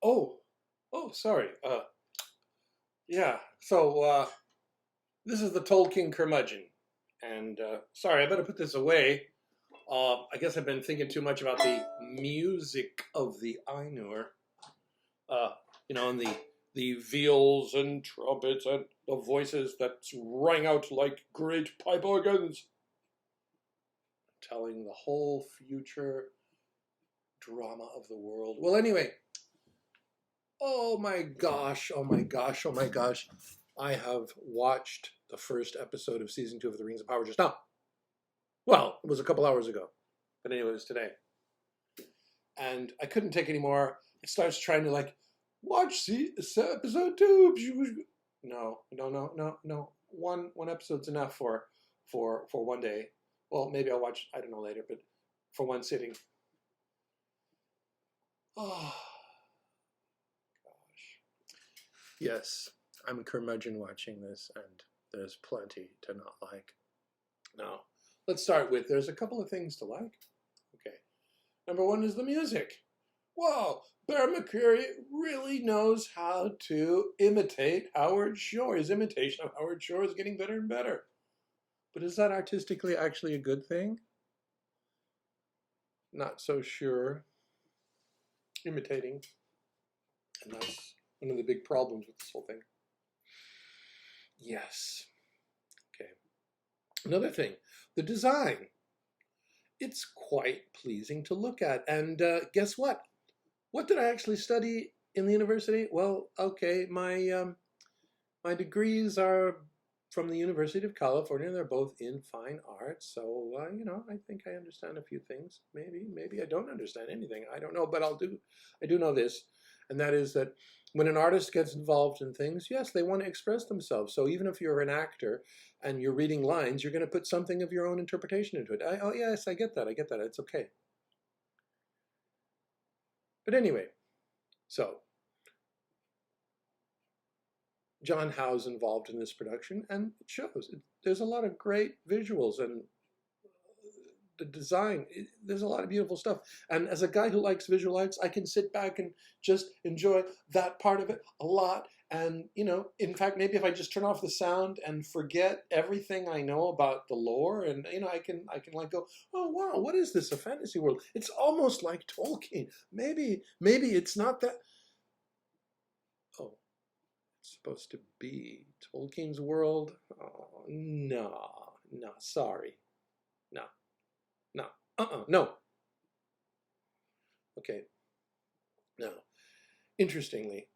Oh, sorry. Yeah. So this is the Tolkien Curmudgeon, and sorry, I better put this away. I guess I've been thinking too much about the music of the Ainur. Uh, and the viols and trumpets and the voices that rang out like great pipe organs, telling the whole future drama of the world. Well, anyway, oh my gosh, oh my gosh, oh my gosh. I have watched the first episode of season 2 of The Rings of Power just now. Well, it was a couple hours ago, but anyway, it was today. And I couldn't take any more. It starts trying to watch episode 2. No. One episode's enough for one day. Well, maybe I'll watch, I don't know, later, but for one sitting. Oh, gosh. Yes, I'm a curmudgeon watching this, and there's plenty to not like. Now, let's start with, there's a couple of things to like. Okay. Number one is the music. Whoa, Bear McCreary really knows how to imitate Howard Shore. His imitation of Howard Shore is getting better and better. But is that artistically actually a good thing? Not so sure. Imitating. And that's one of the big problems with this whole thing. Yes. Okay. Another thing, the design. It's quite pleasing to look at. And guess what? What did I actually study in the university? Well, okay, my degrees are from the University of California. They're both in fine arts. So, I think I understand a few things. Maybe I don't understand anything. I don't know, but I do know this. And that is that when an artist gets involved in things, yes, they want to express themselves. So even if you're an actor and you're reading lines, you're going to put something of your own interpretation into it. Oh, yes, I get that. It's okay. But anyway, so John Howe's involved in this production, and it shows. There's a lot of great visuals, and the design, there's a lot of beautiful stuff. And as a guy who likes visual arts, I can sit back and just enjoy that part of it a lot. And, in fact, maybe if I just turn off the sound and forget everything I know about the lore, and, I can go, oh, wow, what is this, a fantasy world? It's almost like Tolkien. Maybe it's not that. Oh, it's supposed to be Tolkien's world? Oh, no, sorry. No. Okay. Now, interestingly,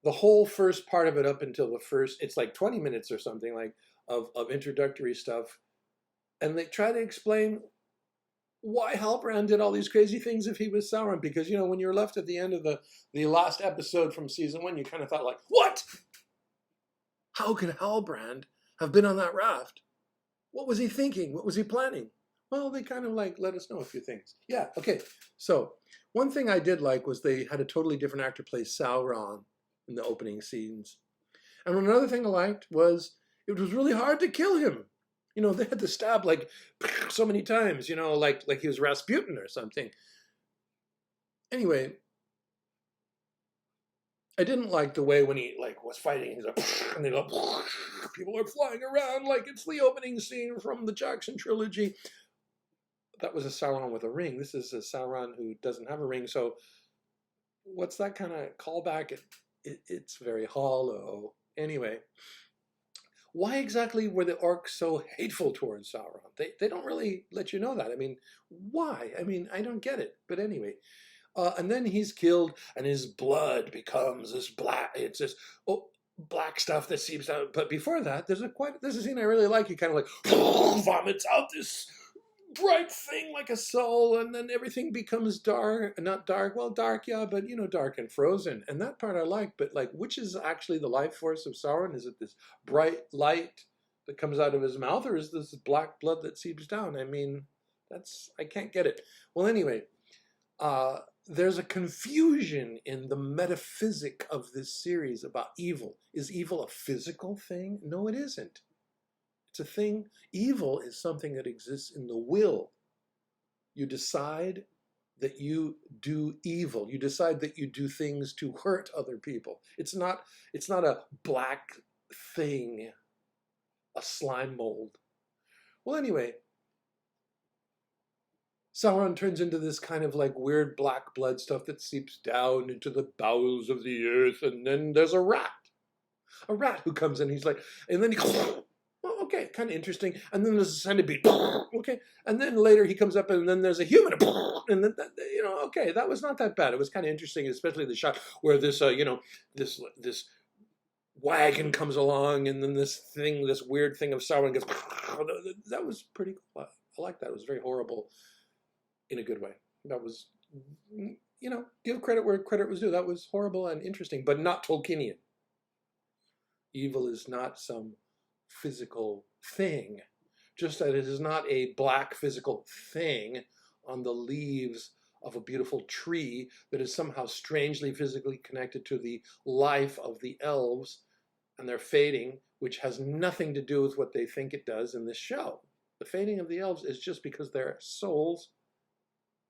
the whole first part of it up until it's like 20 minutes or something of introductory stuff. And they try to explain why Halbrand did all these crazy things if he was Sauron. Because, when you're left at the end of the last episode from season 1, you kind of thought what? How could Halbrand have been on that raft? What was he thinking? What was he planning? Well, they kind of let us know a few things. Yeah, okay. So one thing I did like was they had a totally different actor play Sauron in the opening scenes. And another thing I liked was it was really hard to kill him. They had to stab so many times, like he was Rasputin or something. Anyway, I didn't like the way when he was fighting, he's and they go, people are flying around like it's the opening scene from the Jackson trilogy. That was a Sauron with a ring. This is a Sauron who doesn't have a ring. So what's that kind of callback? It's very hollow. Anyway, why exactly were the orcs so hateful towards Sauron? They don't really let you know that. Why? I don't get it. But anyway, and then he's killed, and his blood becomes this black. It's this black stuff that seeps out. But before that, there's a scene I really like. He kind of vomits out this bright thing like a soul, and then everything becomes dark. Not dark, well, dark, yeah, but dark and frozen. And that part I like. But which is actually the life force of Sauron? Is it this bright light that comes out of his mouth, or is this black blood that seeps down? I can't get it. Well, anyway, there's a confusion in the metaphysic of this series about evil. Is evil a physical thing? No, it isn't. It's a thing. Evil is something that exists in the will. You decide that you do evil. You decide that you do things to hurt other people. It's not a black thing, a slime mold. Well, anyway, Sauron turns into this kind of like weird black blood stuff that seeps down into the bowels of the earth, and then there's a rat who comes in. He's like, and then he well, okay, kind of interesting. And then there's a centipede, okay, and then later he comes up, and then there's a human, and then okay, that was not that bad. It was kind of interesting, especially the shot where this this wagon comes along, and then this weird thing of Sauron gets. That was pretty cool. I like that. It was very horrible in a good way. That was, give credit where credit was due. That was horrible and interesting, but not Tolkienian. Evil is not some physical thing, just that it is not a black physical thing on the leaves of a beautiful tree that is somehow strangely physically connected to the life of the elves and their fading, which has nothing to do with what they think it does in this show. The fading of the elves is just because their souls,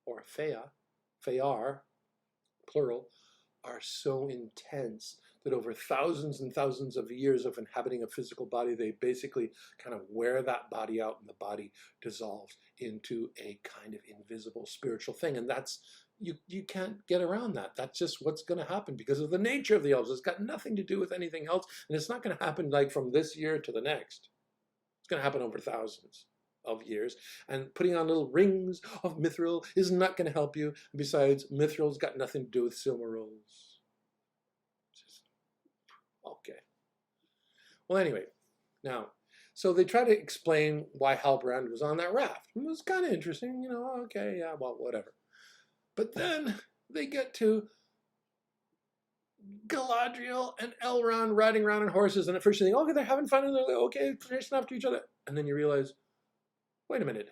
or Feyar, plural, are so intense that over thousands and thousands of years of inhabiting a physical body, they basically kind of wear that body out, and the body dissolves into a kind of invisible spiritual thing. And that's, you can't get around that. That's just what's going to happen because of the nature of the elves. It's got nothing to do with anything else, and it's not going to happen like from this year to the next. It's going to happen over thousands of years, and putting on little rings of mithril is not going to help you. Besides, mithril's got nothing to do with silmarils. Okay. Well, anyway, now, so they try to explain why Halbrand was on that raft. It was kind of interesting, okay, yeah, well, whatever. But then they get to Galadriel and Elrond riding around on horses, and at first you think, okay, they're having fun, and they're like, okay, chasing after each other. And then you realize, wait a minute.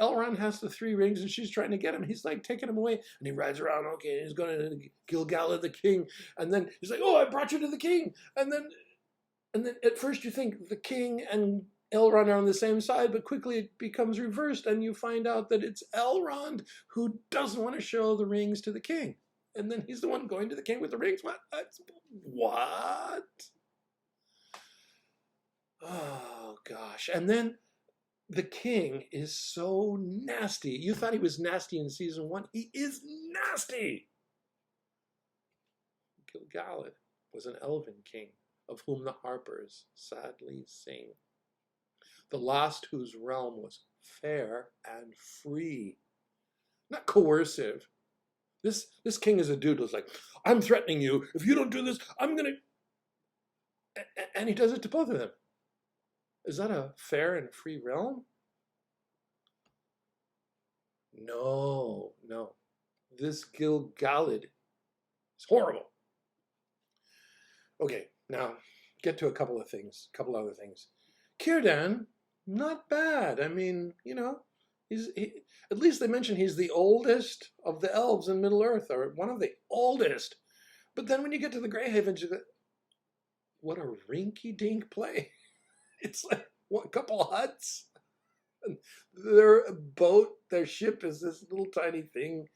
Elrond has the 3 rings, and she's trying to get him. He's like taking him away, and he rides around. Okay, he's going to Gil-galad the king, and then he's like, "Oh, I brought you to the king." And then at first you think the king and Elrond are on the same side, but quickly it becomes reversed, and you find out that it's Elrond who doesn't want to show the rings to the king, and then he's the one going to the king with the rings. What? Oh gosh! And then the king is so nasty. You thought he was nasty in season 1. He is nasty. Gil-galad was an elven king, of whom the harpers sadly sing. The last whose realm was fair and free, not coercive. This king is a dude who's like, I'm threatening you. If you don't do this, I'm going to... And he does it to both of them. Is that a fair and free realm? No. This Gil-galad is horrible. Okay, now get to a couple other things. Círdan, not bad. I mean, at least they mention he's the oldest of the elves in Middle-earth, or one of the oldest. But then when you get to the Greyhavens, you go, what a rinky-dink play. It's like a couple of huts. And their boat, their ship is this little tiny thing.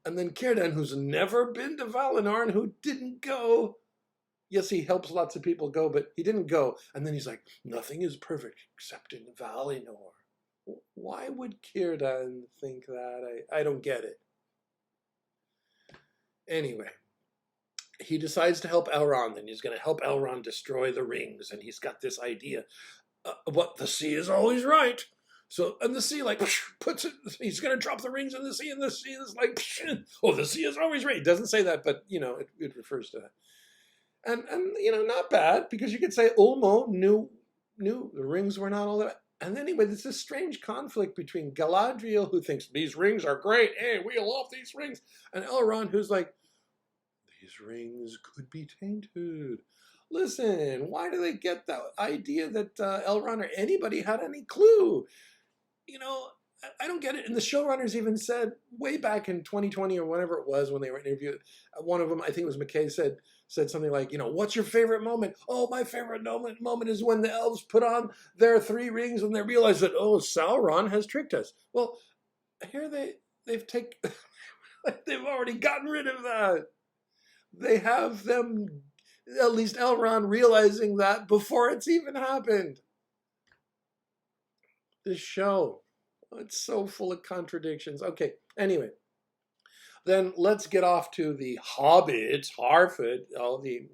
And then Círdan, who's never been to Valinor and who didn't go. Yes, he helps lots of people go, but he didn't go. And then he's like, nothing is perfect except in Valinor. Why would Círdan think that? I don't get it. Anyway, he decides to help Elrond, and he's going to help Elrond destroy the rings. And he's got this idea, what, the sea is always right. So, and the sea like puts it, he's going to drop the rings in the sea, and the sea is like, oh, the sea is always right. It doesn't say that, but, it refers to that. And not bad, because you could say Ulmo knew the rings were not all that. And anyway, there's this strange conflict between Galadriel, who thinks these rings are great, hey, we love these rings, and Elrond, who's like, these rings could be tainted. Listen, why do they get that idea that Elrond or anybody had any clue? I don't get it. And the showrunners even said, way back in 2020 or whatever it was when they were interviewed, one of them, I think it was McKay, said something like, what's your favorite moment? Oh, my favorite moment is when the elves put on their 3 rings and they realize that, oh, Sauron has tricked us. Well, here they've taken, they've already gotten rid of that. They have them, at least Elrond, realizing that before it's even happened. This show, it's so full of contradictions. Okay, anyway, then let's get off to the Hobbits, Harfoot, all the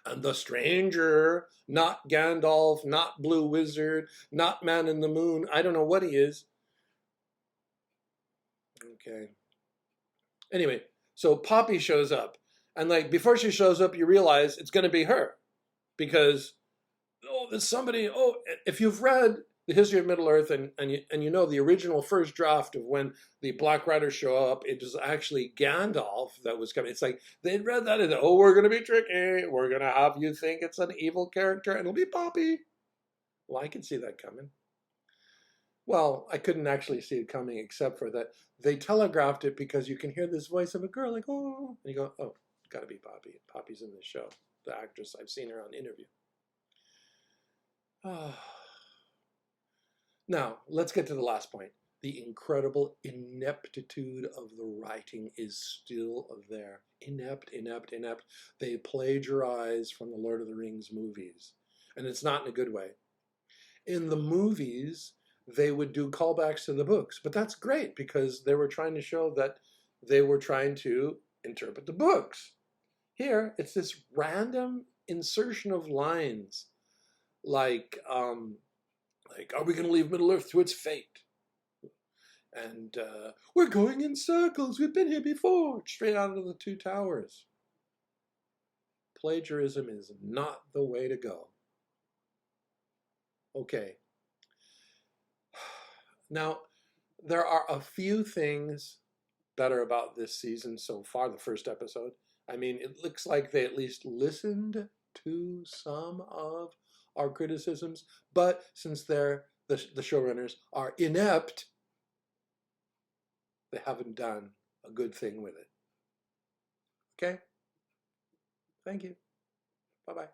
and the stranger, not Gandalf, not Blue Wizard, not Man in the Moon. I don't know what he is. Okay. Anyway, so Poppy shows up. And like before she shows up, you realize it's going to be her. Because, oh, there's somebody, oh, if you've read the history of Middle Earth and you know the original first draft of when the Black Riders show up, it was actually Gandalf that was coming. It's like they'd read that and, oh, we're going to be tricky. We're going to have you think it's an evil character and it'll be Poppy. Well, I can see that coming. Well, I couldn't actually see it coming except for that they telegraphed it because you can hear this voice of a girl like, oh, and you go, oh, it's got to be Poppy. Poppy's in this show. The actress, I've seen her on Interview. Oh. Now, let's get to the last point. The incredible ineptitude of the writing is still there. Inept, inept, inept. They plagiarize from the Lord of the Rings movies. And it's not in a good way. In the movies, they would do callbacks to the books. But that's great because they were trying to show that they were trying to interpret the books. Here, it's this random insertion of lines like, are we going to leave Middle Earth to its fate? And we're going in circles. We've been here before. Straight out of the Two Towers. Plagiarism is not the way to go. Okay. Now, there are a few things better about this season so far, the first episode. I mean, it looks like they at least listened to some of our criticisms, but since the showrunners are inept, they haven't done a good thing with it. Okay? Thank you. Bye-bye.